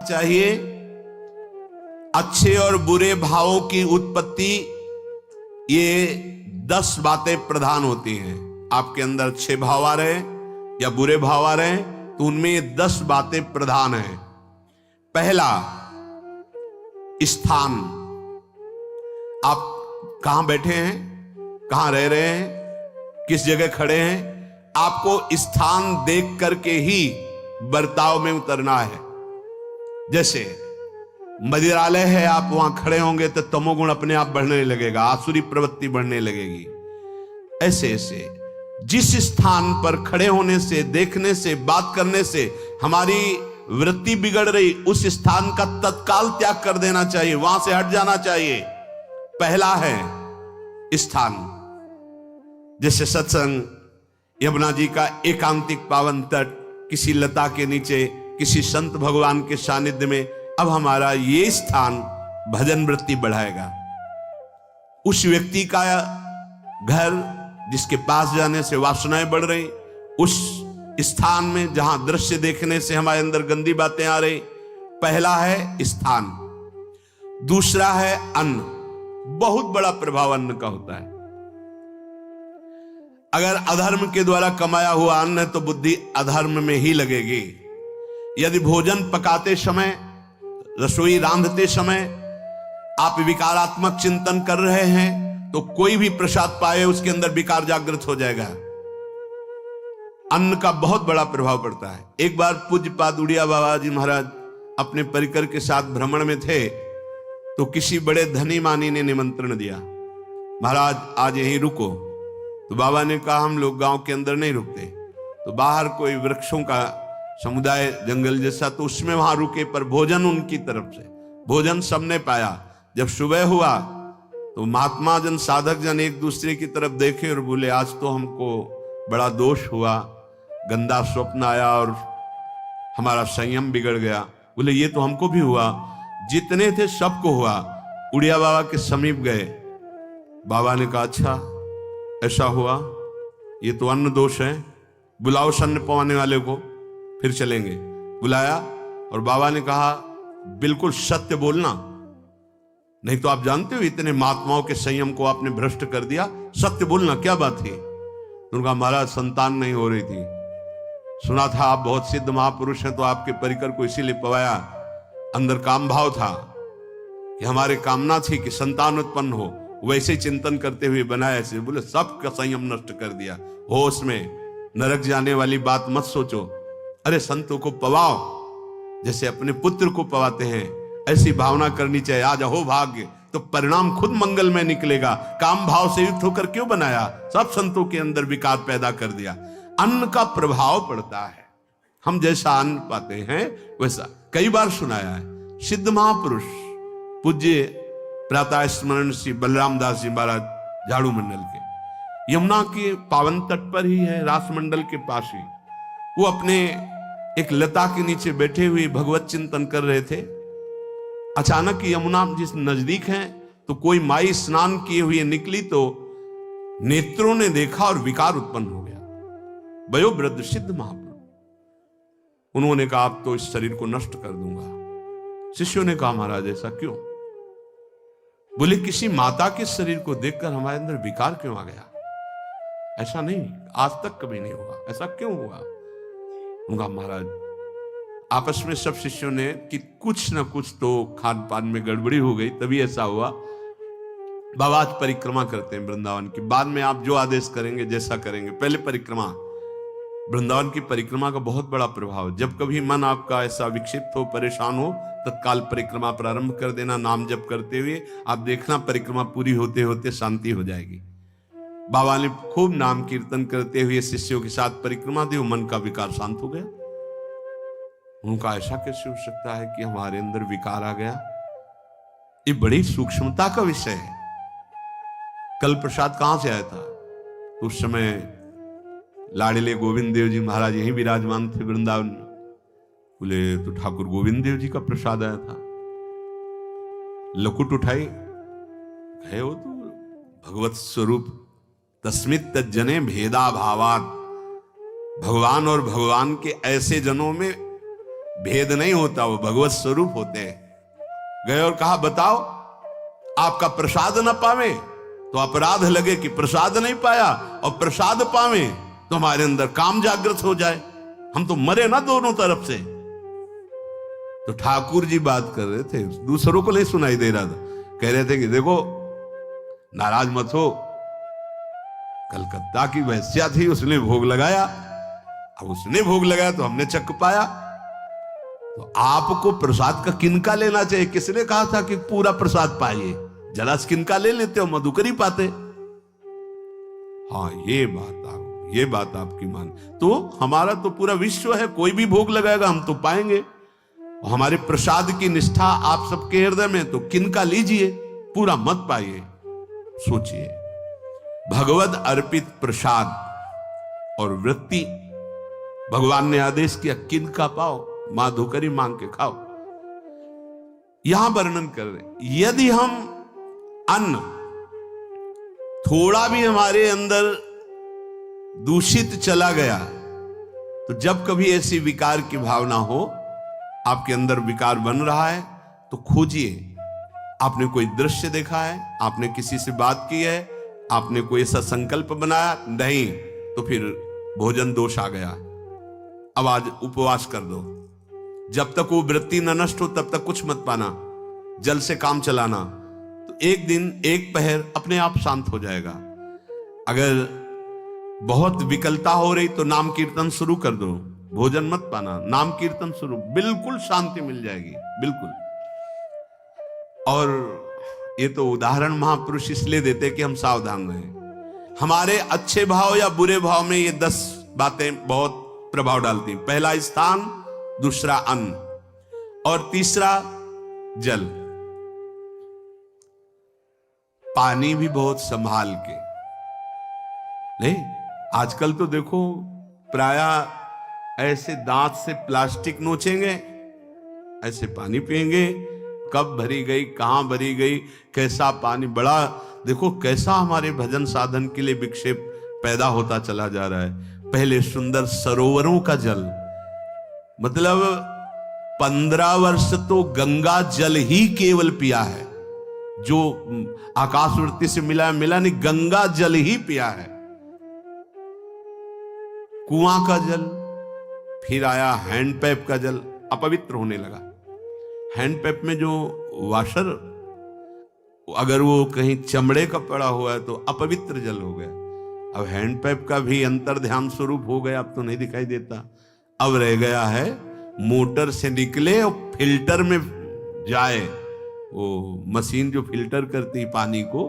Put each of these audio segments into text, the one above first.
चाहिए। अच्छे और बुरे भावों की उत्पत्ति, ये 10 बातें प्रधान होती हैं। आपके अंदर अच्छे भाव आ रहे या बुरे भाव आ रहे तो उनमें ये 10 बातें प्रधान हैं। पहला, स्थान। आप कहां बैठे हैं, कहां रह रहे हैं, किस जगह खड़े हैं, आपको स्थान देख करके ही बर्ताव में उतरना है। जैसे मंदिरालय है, आप वहां खड़े होंगे तो तमोगुण अपने आप बढ़ने लगेगा, आसुरी प्रवृत्ति बढ़ने लगेगी। ऐसे ऐसे जिस स्थान पर खड़े होने से, देखने से, बात करने से हमारी वृत्ति बिगड़ रही, उस स्थान का तत्काल त्याग कर देना चाहिए, वहां से हट जाना चाहिए। पहला है स्थान। जैसे सत्संग, यमुना जी का एकांतिक पावन तट, किसी लता के नीचे, किसी संत भगवान के सानिध्य में, अब हमारा ये स्थान भजन वृत्ति बढ़ाएगा। उस व्यक्ति का घर जिसके पास जाने से वासनाएं बढ़ रही, उस स्थान में जहां दृश्य देखने से हमारे अंदर गंदी बातें आ रही, पहला है स्थान। दूसरा है अन्न। बहुत बड़ा प्रभाव अन्न का होता है। अगर अधर्म के द्वारा कमाया हुआ अन्न है तो बुद्धि अधर्म में ही लगेगी। यदि भोजन पकाते समय, रसोई रांधते समय आप विकारात्मक चिंतन कर रहे हैं तो कोई भी प्रसाद पाए उसके अंदर विकार जागृत हो जाएगा। अन्न का बहुत बड़ा प्रभाव पड़ता है। एक बार पूज्यपाद उड़िया बाबा जी महाराज अपने परिकर के साथ भ्रमण में थे तो किसी बड़े धनी मानी ने निमंत्रण दिया, महाराज आज यहीं रुको। तो बाबा ने कहा हम लोग गांव के अंदर नहीं रुकते, तो बाहर कोई वृक्षों का समुदाय, जंगल जैसा, तो उसमें वहां रुके, पर भोजन उनकी तरफ से, भोजन सबने पाया। जब सुबह हुआ तो महात्मा जन, साधक जन एक दूसरे की तरफ देखे और बोले आज तो हमको बड़ा दोष हुआ, गंदा स्वप्न आया और हमारा संयम बिगड़ गया। बोले ये तो हमको भी हुआ, जितने थे सबको हुआ। उड़िया बाबा के समीप गए, बाबा ने कहा अच्छा ऐसा हुआ, ये तो अन्न दोष है, बुलाओ सन्न पवाने वाले को, फिर चलेंगे। बुलाया और बाबा ने कहा बिल्कुल सत्य बोलना, नहीं तो आप जानते हो इतने महात्माओं के संयम को आपने भ्रष्ट कर दिया, सत्य बोलना क्या बात थी। उनका महाराज संतान नहीं हो रही थी, सुना था आप बहुत सिद्ध महापुरुष हैं तो आपके परिकर को इसीलिए पवाया, अंदर काम भाव था कि हमारे कामना थी कि संतान उत्पन्न हो, वैसे चिंतन करते हुए बनाया ऐसे। बोले सबका संयम नष्ट कर दिया। होश में नरक जाने वाली बात मत सोचो, अरे संतों को पवाओ जैसे अपने पुत्र को पवाते हैं, ऐसी भावना करनी चाहिए। आज हो भाग्य तो परिणाम खुद मंगल में निकलेगा। काम भाव से युक्त होकर क्यों बनाया, सब संतों के अंदर विकार पैदा कर दिया। अन्न का प्रभाव पड़ता है, हम जैसा अन्न पाते हैं वैसा। कई बार सुनाया है, सिद्ध महापुरुष पूज्य प्रातः स्मरण श्री बलराम दास जी महाराज झाड़ू मंडल के, यमुना के पावन तट पर ही है, रास मंडल के पास ही, वो अपने एक लता के नीचे बैठे हुए भगवत चिंतन कर रहे थे। अचानक यमुना जिस नजदीक है तो कोई माई स्नान किए हुए निकली तो नेत्रों ने देखा और विकार उत्पन्न हो गया। वयोवृद्ध सिद्ध महापुरुष, उन्होंने कहा आप तो इस शरीर को नष्ट कर दूंगा। शिष्यों ने कहा महाराज ऐसा क्यों। बोले किसी माता के शरीर को देखकर हमारे अंदर विकार क्यों आ गया, ऐसा नहीं, आज तक कभी नहीं हुआ, ऐसा क्यों हुआ। उनका महाराज आपस में सब शिष्यों ने कि कुछ ना कुछ तो खान पान में गड़बड़ी हो गई तभी ऐसा हुआ। बाबा आज परिक्रमा करते हैं वृंदावन की, बाद में आप जो आदेश करेंगे जैसा करेंगे, पहले परिक्रमा। वृंदावन की परिक्रमा का बहुत बड़ा प्रभाव, जब कभी मन आपका ऐसा विक्षिप्त हो, परेशान हो, तत्काल परिक्रमा प्रारंभ कर देना, नाम जप करते हुए। आप देखना परिक्रमा पूरी होते होते शांति हो जाएगी। बाबा ने खूब नाम कीर्तन करते हुए शिष्यों के साथ परिक्रमा दी, मन का विकार शांत हो गया। उनका ऐसा कैसे हो सकता है कि हमारे अंदर विकार आ गया, ये बड़ी सूक्ष्मता का विषय है। कल प्रसाद कहां से आया था, उस समय लाड़िले गोविंद देव जी महाराज यहीं विराजमान थे वृंदावन में। बोले तो ठाकुर गोविंद देव जी का प्रसाद आया था। लकुट उठाई, है वो तो भगवत स्वरूप, तस्मित तज्जने भेदा भावात। भगवान और भगवान के ऐसे जनों में भेद नहीं होता, वो भगवत स्वरूप होते हैं। गए और कहा बताओ आपका प्रसाद न पावे तो अपराध लगे कि प्रसाद नहीं पाया, और प्रसाद पावे तो हमारे अंदर काम जागृत हो जाए, हम तो मरे ना दोनों तरफ से। तो ठाकुर जी बात कर रहे थे, दूसरों को नहीं सुनाई दे रहा था। कह रहे थे कि देखो नाराज मत हो, कलकत्ता की वैश्या थी, उसने भोग लगाया, अब उसने भोग लगाया तो हमने चख पाया, तो आपको प्रसाद का किनका लेना चाहिए? किसने कहा था कि पूरा प्रसाद पाइए? जरा किनका ले लेते हो, मधुकरी पाते। हाँ ये बात आपकी मान, तो हमारा तो पूरा विश्व है, कोई भी भोग लगाएगा हम तो पाएंगे। हमारे प्रसाद की निष्ठा आप सबके हृदय में, तो किनका लीजिए, पूरा मत पाइए। सोचिए, भगवद अर्पित प्रसाद और वृत्ति भगवान ने आदेश किया किनका पाओ, माधुकरी मांग के खाओ। यहां वर्णन कर रहे, यदि हम अन्न थोड़ा भी हमारे अंदर दूषित चला गया, तो जब कभी ऐसी विकार की भावना हो, आपके अंदर विकार बन रहा है, तो खोजिए। आपने कोई दृश्य देखा है, आपने किसी से बात की है, आपने कोई ऐसा संकल्प बनाया, नहीं, तो फिर भोजन दोष आ गया। अब आज उपवास कर दो, जब तक वो वृत्ति न नष्ट हो तब तक कुछ मत पाना, जल से काम चलाना, तो एक दिन एक पहर अपने आप शांत हो जाएगा। अगर बहुत विकलता हो रही तो नाम कीर्तन शुरू कर दो, भोजन मत पाना, नाम कीर्तन शुरू, बिल्कुल शांति मिल जाएगी, बिल्कुल। और ये तो उदाहरण महापुरुष इसलिए देते कि हम सावधान रहें। हमारे अच्छे भाव या बुरे भाव में ये 10 बातें बहुत प्रभाव डालती। पहला स्थान, दूसरा अन्न, और तीसरा जल। पानी भी बहुत संभाल के नहीं। आजकल तो देखो प्रायः ऐसे दांत से प्लास्टिक नोचेंगे, ऐसे पानी पिएंगे, कब भरी गई, कहां भरी गई, कैसा पानी। बड़ा देखो कैसा हमारे भजन साधन के लिए विक्षेप पैदा होता चला जा रहा है। पहले सुंदर सरोवरों का जल, मतलब 15 वर्ष तो गंगा जल ही केवल पिया है, जो आकाशवृत्ति से मिला नहीं, गंगा जल ही पिया है। कुआं का जल, फिर आया हैंडपैप का जल, अपवित्र होने लगा। हैंडपैप में जो वाशर, अगर वो कहीं चमड़े का पड़ा हुआ है तो अपवित्र जल हो गया। अब हैंडपैप का भी अंतर ध्यान स्वरूप हो गया, अब तो नहीं दिखाई देता। अब रह गया है मोटर से निकले और फिल्टर में जाए, वो मशीन जो फिल्टर करती पानी को,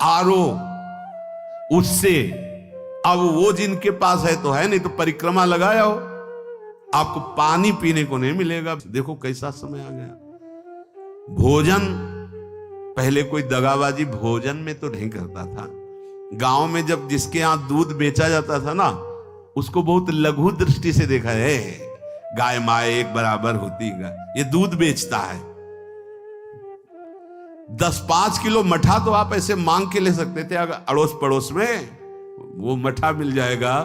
आरओ, उससे। अब वो जिनके पास है तो है, नहीं तो परिक्रमा लगाया हो, आपको पानी पीने को नहीं मिलेगा। देखो कैसा समय आ गया। भोजन, पहले कोई दगाबाजी भोजन में तो नहीं करता था। गांव में जब जिसके यहां दूध बेचा जाता था ना, उसको बहुत लघु दृष्टि से देखा है, गाय माए एक बराबर होती है, ये दूध बेचता है। 10-5 किलो मठा तो आप ऐसे मांग के ले सकते थे, अगर अड़ोस पड़ोस में वो मठा मिल जाएगा।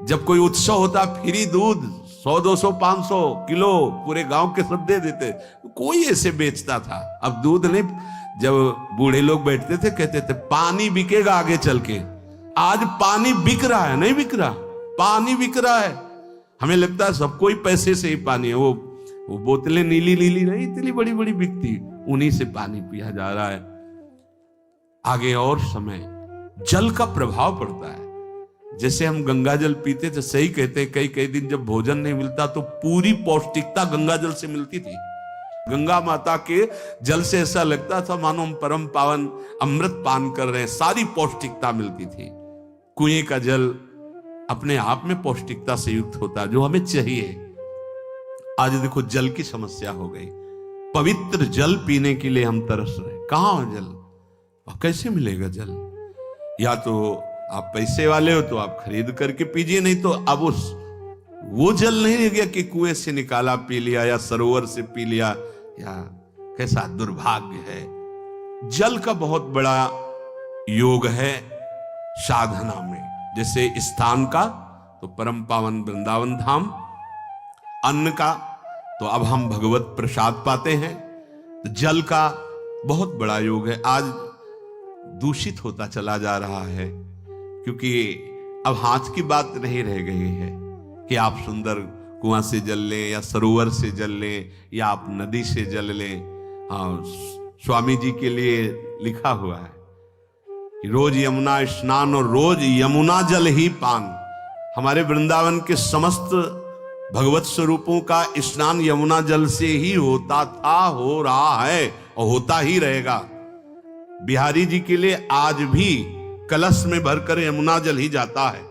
जब कोई उत्सव होता, फ्री दूध 100-200 500 किलो पूरे गांव के सब दे देते, कोई ऐसे बेचता था। अब दूध नहीं, जब बूढ़े लोग बैठते थे कहते थे पानी बिकेगा आगे चल के। आज पानी बिक रहा है, नहीं बिक रहा, पानी बिक रहा है। हमें लगता है सबको ही पैसे से ही पानी है। वो बोतलें नीली नीली नहीं, इतनी बड़ी बड़ी बिकती, उन्हीं से पानी पिया जा रहा है। आगे और समय जल का प्रभाव पड़ता है। जैसे हम गंगा जल पीते थे, सही कहते हैं, कई दिन जब भोजन नहीं मिलता तो पूरी पौष्टिकता गंगा जल से मिलती थी। गंगा माता के जल से ऐसा लगता था मानो हम परम पावन अमृत पान कर रहे हैं, सारी पौष्टिकता मिलती थी। कुएं का जल अपने आप में पौष्टिकता से युक्त होता, जो हमें चाहिए। आज देखो जल की समस्या हो गई। पवित्र जल पीने के लिए हम तरस रहे, कहां है जल, और कैसे मिलेगा जल? या तो आप पैसे वाले हो तो आप खरीद करके पीजिए, नहीं तो अब वो जल नहीं रह गया कि कुएं से निकाला पी लिया या सरोवर से पी लिया, या कैसा दुर्भाग्य है। जल का बहुत बड़ा योग है साधना में। जैसे स्थान का तो परम पावन वृंदावन धाम, अन्न का, तो अब हम भगवत प्रसाद पाते हैं। तो जल का बहुत बड़ा योग है, आज दूषित होता चला जा रहा है, क्योंकि अब हाथ की बात नहीं रह गई है कि आप सुंदर कुआं से जल लें या सरोवर से जल लें या आप नदी से जल लें। हाँ, स्वामी जी के लिए लिखा हुआ है कि रोज यमुना स्नान और रोज यमुना जल ही पान। हमारे वृंदावन के समस्त भगवत स्वरूपों का स्नान यमुना जल से ही होता था, हो रहा है और होता ही रहेगा। बिहारी जी के लिए आज भी कलश में भरकर यमुना जल ही जाता है।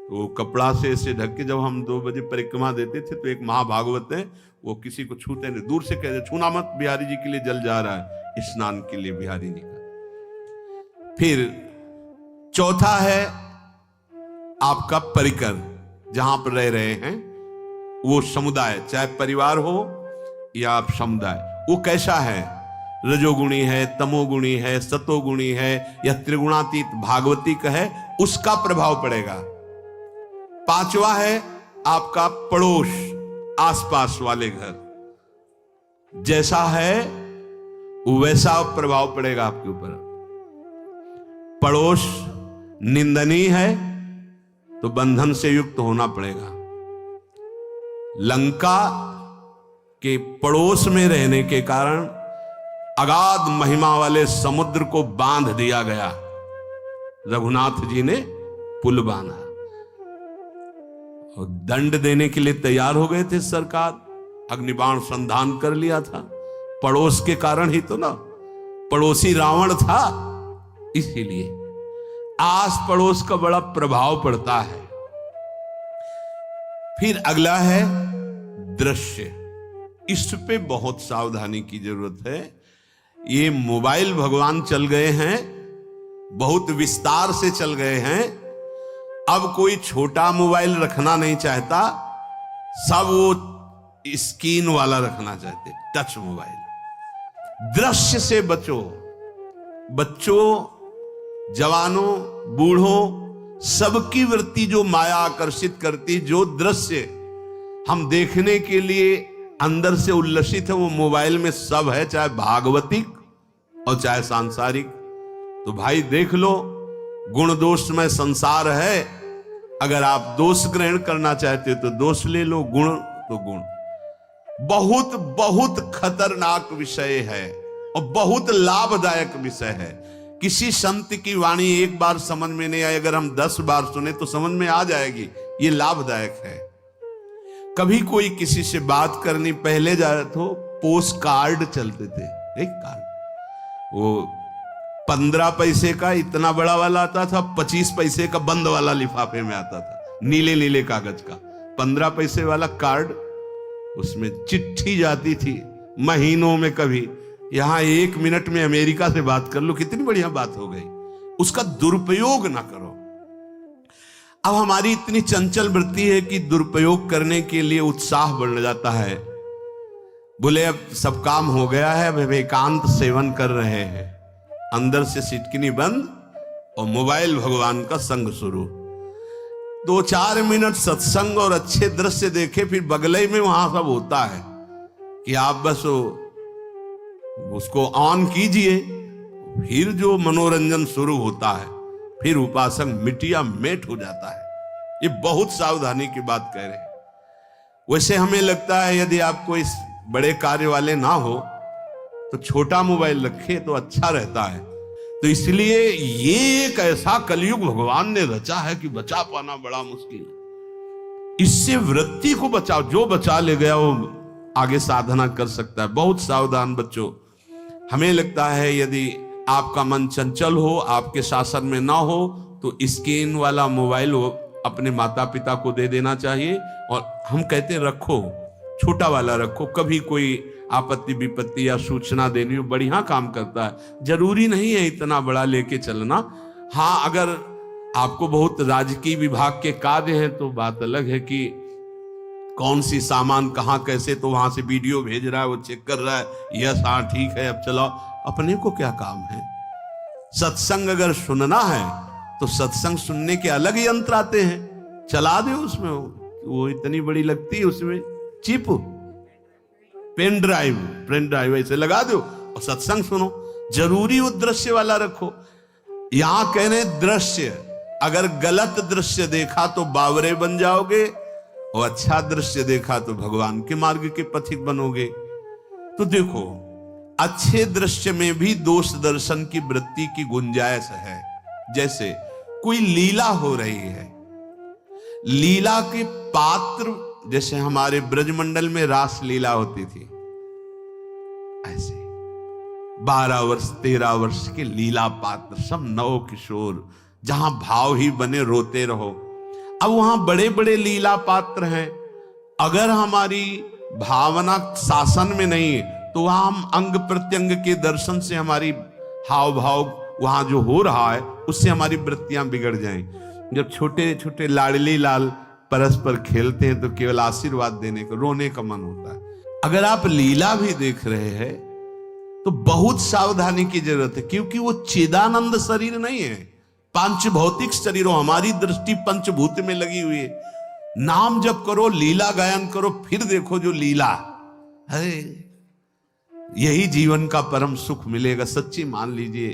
तो कपड़ा से ऐसे ढक के जब हम 2 बजे परिक्रमा देते थे तो एक महाभागवत है, वो किसी को छूते नहीं, दूर से कहते छूना मत, बिहारी जी के लिए जल जा रहा है स्नान के लिए बिहारी जी का। फिर चौथा है आपका परिकर, जहां पर रह रहे हैं वो समुदाय, चाहे परिवार हो या आप समुदाय, वो कैसा है, रजोगुणी है, तमोगुणी है, सतोगुणी है या त्रिगुणातीत भागवतिक है, उसका प्रभाव पड़ेगा। पांचवा है आपका पड़ोस, आसपास वाले घर, जैसा है वैसा प्रभाव पड़ेगा आपके ऊपर। पड़ोस निंदनीय है तो बंधन से युक्त होना पड़ेगा। लंका के पड़ोस में रहने के कारण अगाध महिमा वाले समुद्र को बांध दिया गया, रघुनाथ जी ने पुल बांधा और दंड देने के लिए तैयार हो गए थे सरकार, अग्निबाण संधान कर लिया था, पड़ोस के कारण ही तो ना, पड़ोसी रावण था, इसीलिए आस पड़ोस का बड़ा प्रभाव पड़ता है। फिर अगला है दृश्य, इस पे बहुत सावधानी की जरूरत है। ये मोबाइल भगवान चल गए हैं, बहुत विस्तार से चल गए हैं, अब कोई छोटा मोबाइल रखना नहीं चाहता, सब वो स्क्रीन वाला रखना चाहते, टच मोबाइल। दृश्य से बचो, बच्चों, जवानों, बूढ़ों, सबकी वृत्ति जो माया आकर्षित करती, जो दृश्य हम देखने के लिए अंदर से उल्लसित है, वो मोबाइल में सब है, चाहे भागवतिक और चाहे सांसारिक। तो भाई देख लो, गुण दोष में संसार है, अगर आप दोष ग्रहण करना चाहते हो तो दोष ले लो, गुण तो गुण। बहुत बहुत खतरनाक विषय है और बहुत लाभदायक विषय है। किसी संत की वाणी एक बार समझ में नहीं आई, अगर हम 10 बार सुने तो समझ में आ जाएगी, ये लाभदायक है। कभी कोई किसी से बात करनी, पहले जाए तो पोस्ट कार्ड चलते थे, एक कार्ड, वो 15 पैसे का इतना बड़ा वाला आता था, 25 पैसे का बंद वाला लिफाफे में आता था, नीले नीले कागज का 15 पैसे वाला कार्ड, उसमें चिट्ठी जाती थी महीनों में। कभी यहां 1 मिनट में अमेरिका से बात कर लो, कितनी बढ़िया बात हो गई। उसका दुरुपयोग ना करो। अब हमारी इतनी चंचल वृत्ति है कि दुरुपयोग करने के लिए उत्साह बढ़ जाता है। बोले अब सब काम हो गया है, अब एकांत सेवन कर रहे हैं, अंदर से सिटकिनी बंद और मोबाइल भगवान का संग शुरू। 2-4 मिनट सत्संग और अच्छे दृश्य देखे, फिर बगले में वहां सब होता है कि आप बस उसको ऑन कीजिए, फिर जो मनोरंजन शुरू होता है, फिर उपासक मिटिया मेट हो जाता है। ये बहुत सावधानी की बात कह रहे हैं। वैसे हमें लगता है यदि आपको इस बड़े कार्य वाले ना हो तो छोटा मोबाइल रखे तो अच्छा रहता है। तो इसलिए ये एक ऐसा कलयुग भगवान ने रचा है कि बचा पाना बड़ा मुश्किल। इससे वृत्ति को बचाओ, जो बचा ले गया वो आगे साधना कर सकता है। बहुत सावधान बच्चों। हमें लगता है यदि आपका मन चंचल हो, आपके शासन में ना हो, तो स्क्रीन वाला मोबाइल अपने माता पिता को दे देना चाहिए। और हम कहते रखो, छोटा वाला रखो, कभी कोई आपत्ति विपत्ति या सूचना देनी हो, बढ़िया काम करता है। जरूरी नहीं है इतना बड़ा लेके चलना। हाँ, अगर आपको बहुत राजकीय विभाग के कार्य हैं तो बात अलग है कि कौन सी सामान कहाँ कैसे, तो वहां से वीडियो भेज रहा है, वो चेक कर रहा है, यस हाँ ठीक है अब चलाओ। अपने को क्या काम है? सत्संग अगर सुनना है तो सत्संग सुनने के अलग यंत्र आते हैं, चला दे उसमें, वो इतनी बड़ी लगती है उसमें चिप, पेन ड्राइव ऐसे लगा दो और सत्संग सुनो। जरूरी वो दृश्य वाला रखो। यहां कह रहे दृश्य, अगर गलत दृश्य देखा तो बावरे बन जाओगे और अच्छा दृश्य देखा तो भगवान के मार्ग के पथिक बनोगे। तो देखो, अच्छे दृश्य में भी दोष दर्शन की वृत्ति की गुंजाइश है। जैसे कोई लीला हो रही है, लीला के पात्र, जैसे हमारे ब्रजमंडल में रास लीला होती थी, ऐसे 12 वर्ष 13 वर्ष के लीला पात्र, सब नव किशोर, जहां भाव ही बने रोते रहो। अब वहां बड़े बड़े लीला पात्र हैं, अगर हमारी भावना शासन में नहीं है तो वहां हम अंग प्रत्यंग के दर्शन से हमारी हाव भाव वहां जो हो रहा है उससे हमारी वृत्तियां बिगड़ जाएं। जब छोटे छोटे लाडली लाल परस्पर खेलते हैं तो केवल आशीर्वाद देने को, रोने का मन होता है। अगर आप लीला भी देख रहे हैं तो बहुत सावधानी की जरूरत है, क्योंकि वो चिदानंद शरीर नहीं है, पांच भौतिक शरीरों, हमारी दृष्टि पंचभूत में लगी हुई है। नाम जप करो, लीला गायन करो, फिर देखो जो लीला है, यही जीवन का परम सुख मिलेगा। सच्ची मान लीजिए।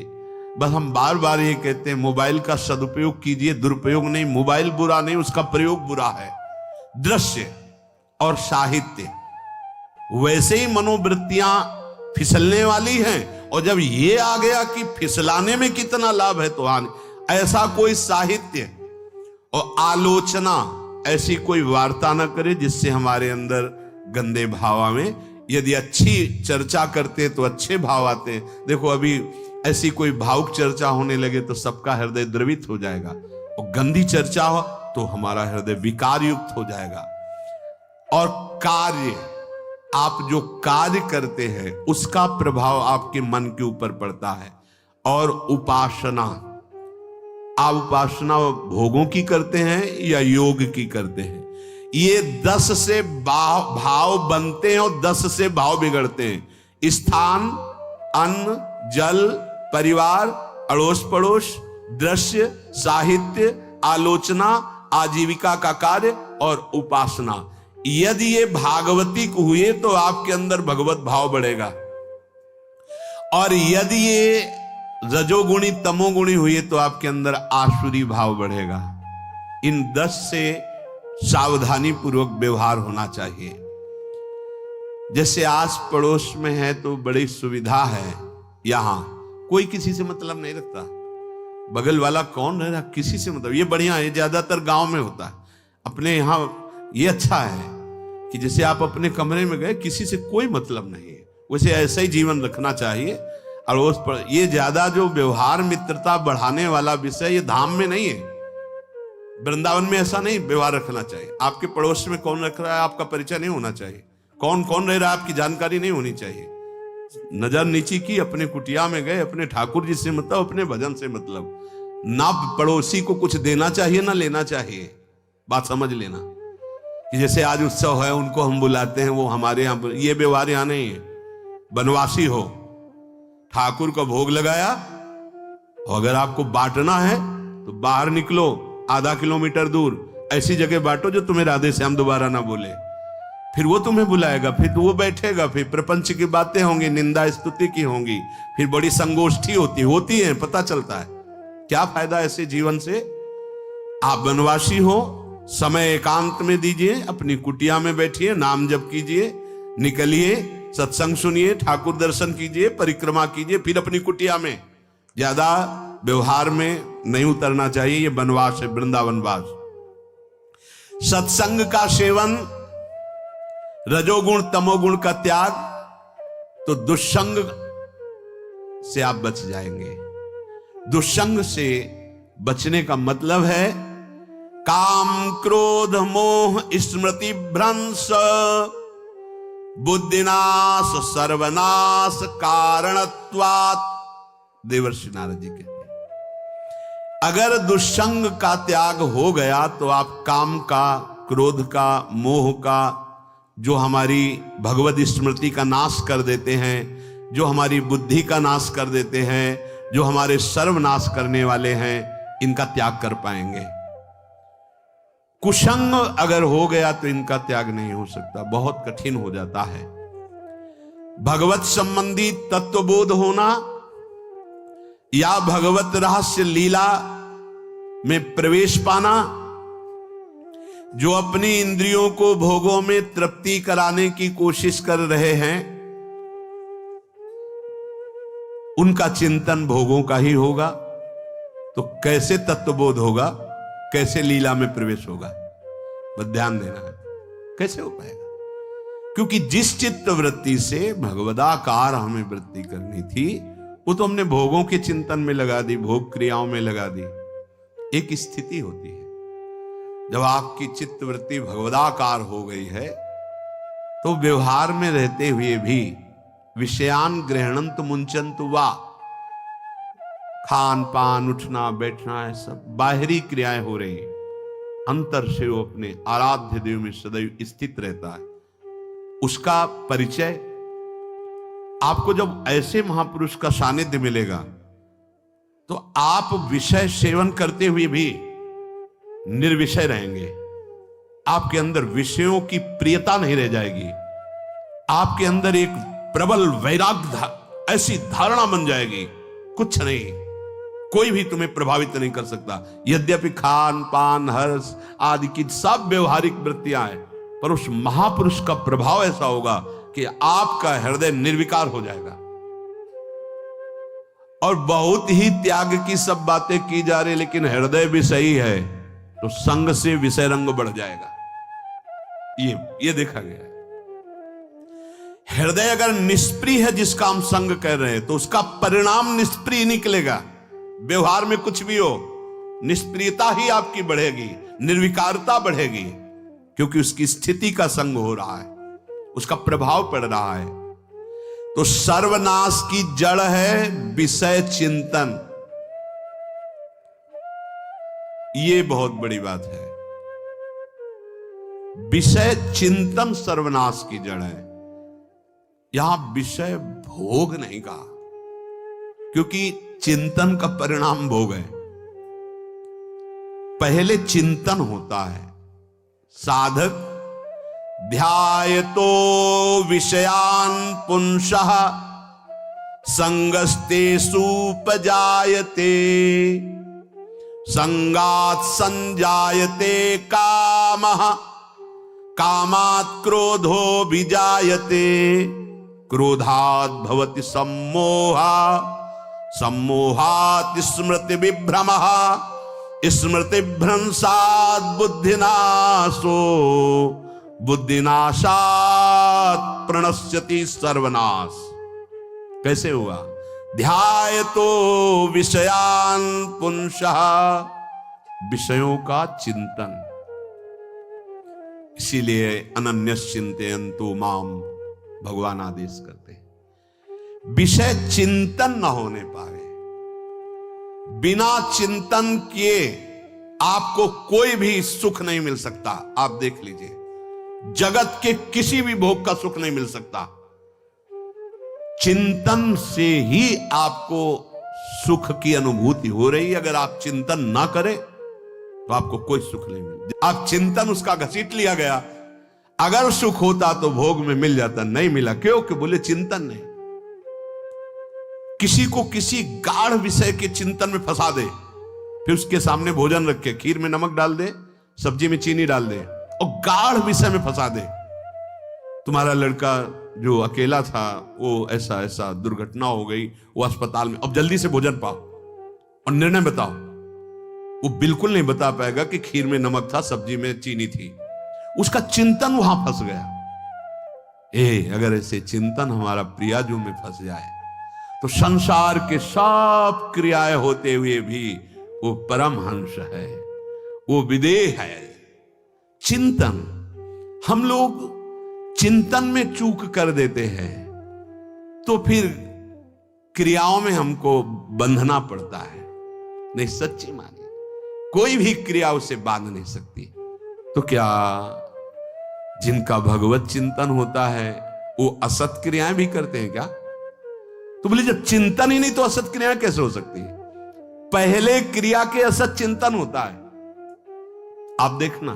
बस हम बार बार ये कहते हैं, मोबाइल का सदुपयोग कीजिए, दुरुपयोग नहीं। मोबाइल बुरा नहीं, उसका प्रयोग बुरा है। दृश्य और साहित्य वैसे ही मनोवृत्तियां फिसलने वाली हैं, और जब ये आ गया कि फिसलाने में कितना लाभ है तो ऐसा कोई साहित्य और आलोचना, ऐसी कोई वार्ता न करे जिससे हमारे अंदर गंदे भाव में। यदि अच्छी चर्चा करते तो अच्छे भाव आते हैं। देखो, अभी ऐसी कोई भावुक चर्चा होने लगे तो सबका हृदय द्रवित हो जाएगा, और गंदी चर्चा हो तो हमारा हृदय विकार युक्त हो जाएगा। और कार्य, आप जो कार्य करते हैं उसका प्रभाव आपके मन के ऊपर पड़ता है। और उपासना, आप उपासना भोगों की करते हैं या योग की करते हैं, ये 10 से भाव बनते हैं और 10 से भाव बिगड़ते हैं। स्थान, अन्न, जल, परिवार, अड़ोस पड़ोस, दृश्य, साहित्य, आलोचना, आजीविका का कार्य और उपासना। यदि ये भागवतिक हुए तो आपके अंदर भगवत भाव बढ़ेगा, और यदि ये रजोगुणी तमोगुणी हुए तो आपके अंदर आसुरी भाव बढ़ेगा। इन 10 से सावधानी पूर्वक व्यवहार होना चाहिए। जैसे आस पड़ोस में है तो बड़ी सुविधा है, यहां कोई किसी से मतलब नहीं रखता, बगल वाला कौन रह रहा किसी से मतलब, ये बढ़िया है। ज्यादातर गांव में होता है। अपने यहां ये अच्छा है कि जैसे आप अपने कमरे में गए, किसी से कोई मतलब नहीं है, वैसे ऐसा ही जीवन रखना चाहिए। अड़ोस पर ये ज्यादा जो व्यवहार मित्रता बढ़ाने वाला विषय, ये धाम में नहीं है, वृंदावन में ऐसा नहीं व्यवहार रखना चाहिए। आपके पड़ोस में कौन रख रहा है आपका परिचय नहीं होना चाहिए, कौन कौन रह रहा है आपकी जानकारी नहीं होनी चाहिए। नजर नीची की, अपने कुटिया में गए, अपने ठाकुर जी से मतलब, अपने भजन से मतलब। ना पड़ोसी को कुछ देना चाहिए ना लेना चाहिए। बात समझ लेना कि जैसे आज उत्सव है, उनको हम बुलाते हैं, वो हमारे यहाँ, ये व्यवहार यहाँ नहीं है। बनवासी हो, ठाकुर का भोग लगाया, और अगर आपको बांटना है तो बाहर निकलो, आधा किलोमीटर दूर ऐसी जगह बांटो जो तुम्हें राधे श्याम दोबारा ना बोले, फिर वो तुम्हें बुलाएगा, फिर तो वो बैठेगा, फिर प्रपंच की बातें होंगी, निंदा स्तुति की होंगी, फिर बड़ी संगोष्ठी होती है, पता चलता है। क्या फायदा ऐसे जीवन से? आप वनवासी हो, समय एकांत में दीजिए, अपनी कुटिया में बैठिए, नाम जप कीजिए, निकलिए, सत्संग सुनिए, ठाकुर दर्शन कीजिए, परिक्रमा कीजिए, फिर अपनी कुटिया में। ज्यादा व्यवहार में नहीं उतरना चाहिए, ये वनवास है, वृंदावनवास। सत्संग का सेवन, रजोगुण तमोगुण का त्याग, तो दुष्संग से आप बच जाएंगे। दुष्संग से बचने का मतलब है काम क्रोध मोह स्मृति भ्रंश बुद्धिनाश सर्वनाश कारणत्वात्। देवर्षि नारद जी कहते हैं, अगर दुष्संग का त्याग हो गया तो आप काम का, क्रोध का, मोह का, जो हमारी भगवत स्मृति का नाश कर देते हैं, जो हमारी बुद्धि का नाश कर देते हैं, जो हमारे सर्वनाश करने वाले हैं, इनका त्याग कर पाएंगे। कुसंग अगर हो गया तो इनका त्याग नहीं हो सकता, बहुत कठिन हो जाता है। भगवत संबंधी तत्वबोध होना या भगवत रहस्य लीला में प्रवेश पाना, जो अपनी इंद्रियों को भोगों में तृप्ति कराने की कोशिश कर रहे हैं, उनका चिंतन भोगों का ही होगा, तो कैसे तत्वबोध होगा, कैसे लीला में प्रवेश होगा? बस ध्यान देना है, कैसे हो पाएगा? क्योंकि जिस चित्त वृत्ति से भगवदाकार हमें वृत्ति करनी थी, वो तो हमने भोगों के चिंतन में लगा दी, भोग क्रियाओं में लगा दी। एक स्थिति होती है जब आपकी चित्त वृत्ति भगवदाकार हो गई है, तो व्यवहार में रहते हुए भी विषयान ग्रहणंत मुंचंत वा, खान पान उठना बैठना है सब बाहरी क्रियाएं हो रही, अंतर से वो अपने आराध्य देव में सदैव स्थित रहता है। उसका परिचय आपको जब ऐसे महापुरुष का सानिध्य मिलेगा, तो आप विषय सेवन करते हुए भी निर्विषय रहेंगे। आपके अंदर विषयों की प्रियता नहीं रह जाएगी, आपके अंदर एक प्रबल वैराग्य ऐसी धारणा बन जाएगी, कुछ नहीं, कोई भी तुम्हें प्रभावित नहीं कर सकता। यद्यपि खान पान हर्ष आदि की सब व्यवहारिक वृत्तियां हैं, पर उस महापुरुष का प्रभाव ऐसा होगा कि आपका हृदय निर्विकार हो जाएगा। और बहुत ही त्याग की सब बातें की जा रही, लेकिन हृदय भी सही है, तो संग से विषय रंग बढ़ जाएगा। ये देखा गया है। हृदय अगर निष्प्रिय है, जिसका हम संग कह रहे हैं, तो उसका परिणाम निष्प्रिय निकलेगा। व्यवहार में कुछ भी हो, निष्प्रियता ही आपकी बढ़ेगी, निर्विकारता बढ़ेगी, क्योंकि उसकी स्थिति का संग हो रहा है, उसका प्रभाव पड़ रहा है। तो सर्वनाश की जड़ है विषय चिंतन। ये बहुत बड़ी बात है। विषय चिंतन सर्वनाश की जड़ है। यहां विषय भोग नहीं कहा, क्योंकि चिंतन का परिणाम भोग है। पहले चिंतन होता है। साधक ध्यायतो विषयान पुंसः संगस्तेषु उपजायते, संगात् संजायते कामः, कामात् क्रोधो विजायते, क्रोधात् भवति सम्मोहः, सम्मोहात् स्मृति विभ्रमः, स्मृति भ्रंशात् बुद्धिनाशो, बुद्धिनाशात् प्रणश्यति सर्वनाश। कैसे हुआ? ध्यायतो विषयान पुंसः, विषयों का चिंतन। इसीलिए अनन्यश्चिन्तयन्तु माम भगवान आदेश करते हैं। विषय चिंतन न होने पाए, बिना चिंतन किए आपको कोई भी सुख नहीं मिल सकता। आप देख लीजिए, जगत के किसी भी भोग का सुख नहीं मिल सकता। चिंतन से ही आपको सुख की अनुभूति हो रही है। अगर आप चिंतन ना करें तो आपको कोई सुख नहीं मिलता। आप चिंतन उसका घसीट लिया गया। अगर सुख होता तो भोग में मिल जाता, नहीं मिला। क्यों? कि बोले चिंतन नहीं। किसी को किसी गाढ़ विषय के चिंतन में फंसा दे, फिर उसके सामने भोजन रख के खीर में नमक डाल दे, सब्जी में चीनी डाल दे और गाढ़ विषय में फंसा दे। तुम्हारा लड़का जो अकेला था, वो ऐसा ऐसा दुर्घटना हो गई, वो अस्पताल में, अब जल्दी से भोजन पाओ और निर्णय बताओ। वो बिल्कुल नहीं बता पाएगा कि खीर में नमक था, सब्जी में चीनी थी। उसका चिंतन वहां फंस गया। अगर ऐसे चिंतन हमारा प्रियाजू में फंस जाए तो संसार के सब क्रियाएं होते हुए भी वो परमहंस है, वो विदेह है। चिंतन, हम लोग चिंतन में चूक कर देते हैं, तो फिर क्रियाओं में हमको बंधना पड़ता है। नहीं, सच्ची मानिए, कोई भी क्रिया उसे बांध नहीं सकती। तो क्या जिनका भगवत चिंतन होता है वो असत क्रियाएं भी करते हैं क्या? तो बोले जब चिंतन ही नहीं तो असत क्रियाएं कैसे हो सकती है? पहले क्रिया के असत चिंतन होता है। आप देखना,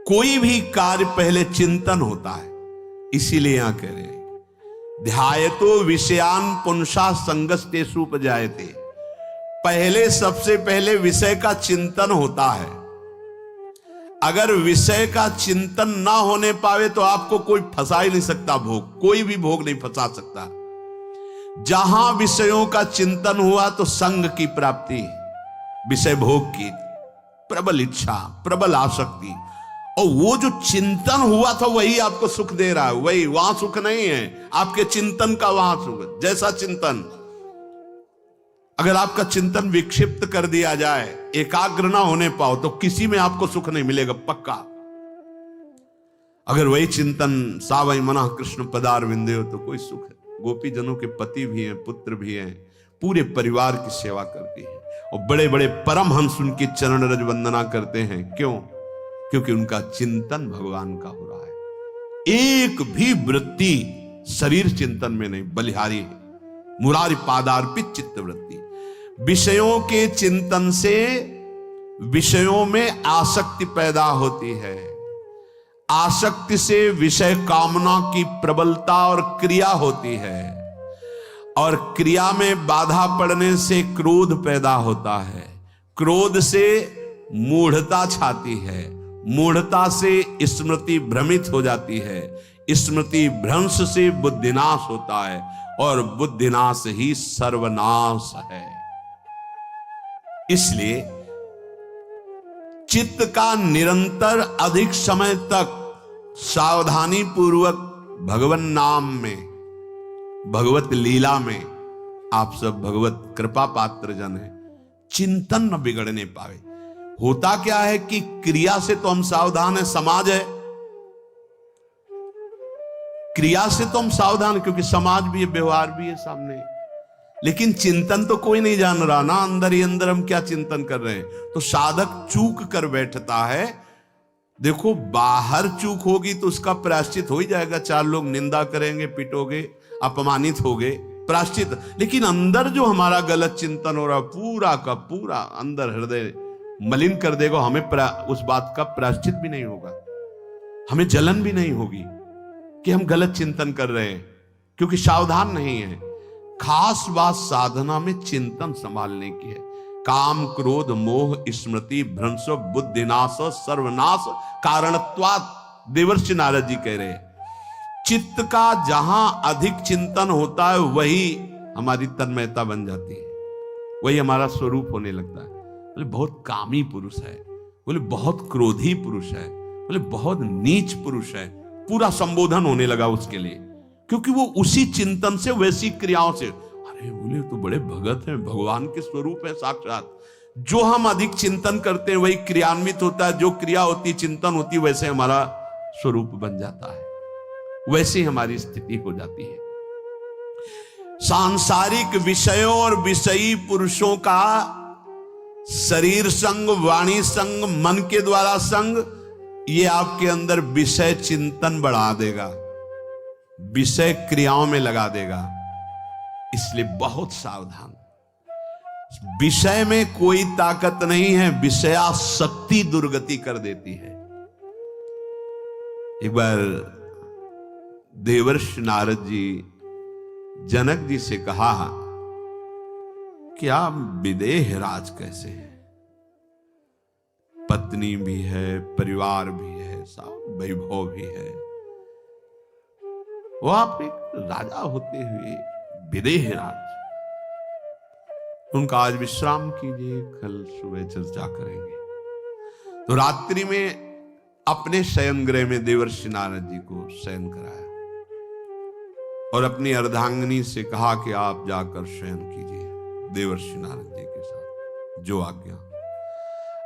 कोई भी कार्य पहले चिंतन होता है। इसीलिए यहां कह रहे हैं ध्यायतो विषयान पुंसा संगस्तेषु उपजायते। पहले सबसे पहले विषय का चिंतन होता है। अगर विषय का चिंतन ना होने पावे तो आपको कोई फंसा ही नहीं सकता। भोग, कोई भी भोग नहीं फंसा सकता। जहां विषयों का चिंतन हुआ तो संग की प्राप्ति, विषय भोग की प्रबल इच्छा, प्रबल आसक्ति, और वो जो चिंतन हुआ था वही आपको सुख दे रहा है। वही, वहां सुख नहीं है, आपके चिंतन का वहां सुख। जैसा चिंतन, अगर आपका चिंतन विक्षिप्त कर दिया जाए, एकाग्र ना होने पाओ, तो किसी में आपको सुख नहीं मिलेगा पक्का। अगर वही चिंतन सावई मना कृष्ण पदार विंदे हो तो कोई सुख है। गोपी जनों के पति भी हैं, पुत्र भी हैं, पूरे परिवार की सेवा करती है, और बड़े बड़े परमहंस उनकी चरण रज वंदना करते हैं। क्यों? क्योंकि उनका चिंतन भगवान का हो रहा है। एक भी वृत्ति शरीर चिंतन में नहीं, बलिहारी है, मुरारी पादार्पित चित्त वृत्ति। विषयों के चिंतन से विषयों में आसक्ति पैदा होती है। आसक्ति से विषय कामना की प्रबलता और क्रिया होती है, और क्रिया में बाधा पड़ने से क्रोध पैदा होता है। क्रोध से मूढ़ता छाती है, मूढ़ता से स्मृति भ्रमित हो जाती है, स्मृति भ्रंश से बुद्धिनाश होता है, और बुद्धिनाश ही सर्वनाश है। इसलिए चित्त का निरंतर अधिक समय तक सावधानी पूर्वक भगवन नाम में, भगवत लीला में, आप सब भगवत कृपा पात्र जन हैं, चिंतन न बिगड़ने पावे। होता क्या है कि क्रिया से तो हम सावधान हैं, समाज है, क्रिया से तो हम सावधान, क्योंकि समाज भी है, व्यवहार भी है सामने, लेकिन चिंतन तो कोई नहीं जान रहा ना, अंदर ही अंदर हम क्या चिंतन कर रहे हैं। तो साधक चूक कर बैठता है। देखो, बाहर चूक होगी तो उसका प्रायश्चित हो ही जाएगा, चार लोग निंदा करेंगे, पिटोगे, अपमानित होगे, प्रायश्चित। लेकिन अंदर जो हमारा गलत चिंतन हो रहा, पूरा का पूरा अंदर हृदय मलिन कर देगा। हमें उस बात का प्रायश्चित भी नहीं होगा, हमें जलन भी नहीं होगी कि हम गलत चिंतन कर रहे हैं, क्योंकि सावधान नहीं है। खास बात साधना में चिंतन संभालने की है। काम क्रोध मोह स्मृति भ्रंश बुद्धिनाश सर्वनाश कारणत्वात्, देवर्षि नारद जी कह रहे हैं। चित्त का जहां अधिक चिंतन होता है वही हमारी तन्मयता बन जाती है, वही हमारा स्वरूप होने लगता है। बोले बहुत कामी पुरुष है, बोले बहुत क्रोधी पुरुष है, बोले बहुत नीच पुरुष है, पूरा संबोधन होने लगा उसके लिए, क्योंकि वो उसी चिंतन से, वैसी क्रियाओं से। अरे बोले तो बड़े भगत हैं, भगवान के स्वरूप है साक्षात। जो हम अधिक चिंतन करते हैं वही क्रियान्वित होता है, जो क्रिया होती, चिंतन होती, वैसे हमारा स्वरूप बन जाता है, वैसे हमारी स्थिति हो जाती है। सांसारिक विषयों और विषयी पुरुषों का शरीर संग, वाणी संग, मन के द्वारा संग, ये आपके अंदर विषय चिंतन बढ़ा देगा, विषय क्रियाओं में लगा देगा। इसलिए बहुत सावधान। विषय में कोई ताकत नहीं है, विषयासक्ति दुर्गति कर देती है। एक बार देवर्षि नारद जी जनक जी से कहा, क्या विदेह राज कैसे है? पत्नी भी है, परिवार भी है, सब वैभव भी है, वो आप एक राजा होते हुए विदेह राज। उनका आज विश्राम कीजिए, कल सुबह चर्चा करेंगे। तो रात्रि में अपने शयन गृह में देवर्षि नारद जी को शयन कराया और अपनी अर्धांगिनी से कहा कि आप जाकर शयन कीजिए देवर्षि नारद जी के साथ, जो आज्ञा।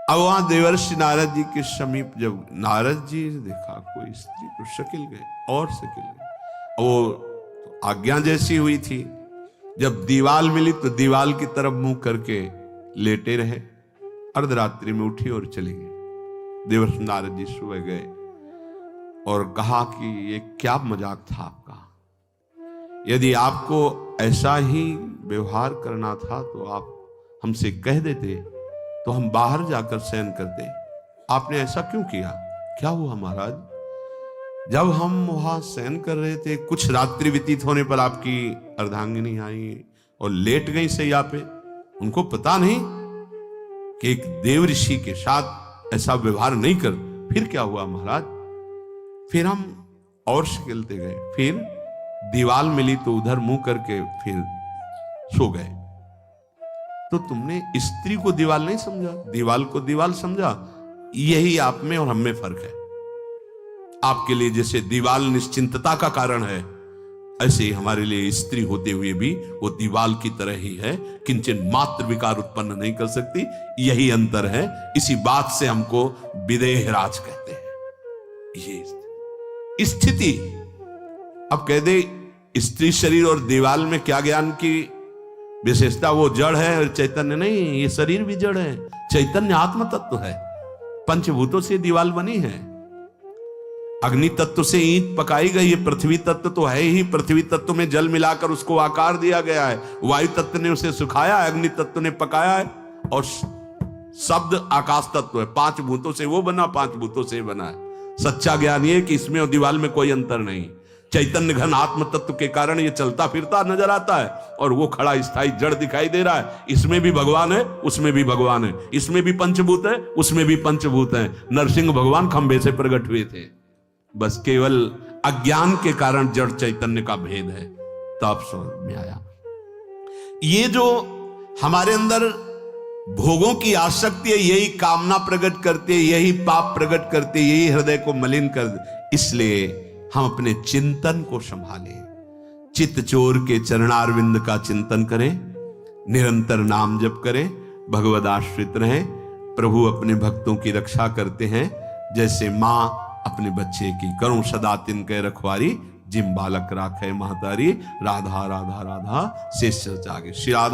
अब वहां देवर्षि नारद जी के समीप जब नारद जी ने देखा कोई स्त्री, तो शकिल गए और शकिल गए। वो आज्ञा जैसी हुई थी, जब दीवाल मिली तो दीवाल की तरफ मुंह करके लेटे रहे। अर्धरात्रि में उठी और चली गई। देवर्षि नारद जी सुबह गए और कहा कि ये क्या मजाक था आपका? यदि आपको ऐसा ही व्यवहार करना था तो आप हमसे कह देते, तो हम बाहर जाकर शयन करते। आपने ऐसा क्यों किया? क्या हुआ महाराज? जब हम वहां शयन कर रहे थे, कुछ रात्रि व्यतीत होने पर आपकी अर्धांगिनी आई और लेट गई सैया पे। उनको पता नहीं कि एक देव ऋषि के साथ ऐसा व्यवहार नहीं कर। फिर क्या हुआ महाराज? फिर हम और खेलते गए, फिर दीवाल मिली तो उधर मुंह करके फिर सो गए। तो तुमने स्त्री को दीवाल नहीं समझा, दीवाल को दीवाल समझा। यही आप में और हम में फर्क है। आपके लिए जैसे दीवाल निश्चिंतता का कारण है, ऐसे ही हमारे लिए स्त्री होते हुए भी वो दीवाल की तरह ही है, किंचन मात्र विकार उत्पन्न नहीं कर सकती। यही अंतर है। इसी बात से हमको विदेहराज कहते हैं। ये स्थिति अब कह दे स्त्री शरीर और दीवाल में क्या ज्ञान की विशेषता? वो जड़ है और चैतन्य नहीं। ये शरीर भी जड़ है, चैतन्य आत्म तत्व है। पंचभूतों से दीवाल बनी है। अग्नि तत्व से ईंट पकाई गई है। पृथ्वी तत्व तो है ही, पृथ्वी तत्व में जल मिलाकर उसको आकार दिया गया है। वायु तत्व ने उसे सुखाया है, अग्नि तत्व ने पकाया है, और शब्द आकाश तत्व है। पांच भूतों से वो बना, पांच भूतों से बना है। सच्चा ज्ञान ये कि इसमें और दीवाल में कोई अंतर नहीं। चैतन्य घन आत्म तत्व के कारण ये चलता फिरता नजर आता है, और वो खड़ा स्थायी जड़ दिखाई दे रहा है। इसमें भी भगवान है, उसमें भी भगवान है। इसमें भी पंचभूत है, उसमें भी पंचभूत है। नरसिंह भगवान खंभे से प्रकट हुए थे, बस केवल अज्ञान के कारण जड़ चैतन्य का भेद है। तब समझ में आया। ये जो हमारे अंदर भोगों की आसक्ति है, यही कामना प्रकट करती है, यही पाप प्रकट करती है, यही हृदय को मलिन कर। इसलिए हम अपने चिंतन को संभालें। चित्त चोर के चरणारविंद का चिंतन करें, निरंतर नाम जप करें, भगवद आश्रित रहें। प्रभु अपने भक्तों की रक्षा करते हैं, जैसे मां अपने बच्चे की। करूं सदा तिनके रखवारी, जिम बालक राखे महतारी। राधा राधा राधा शेष जागे। श्री राधा।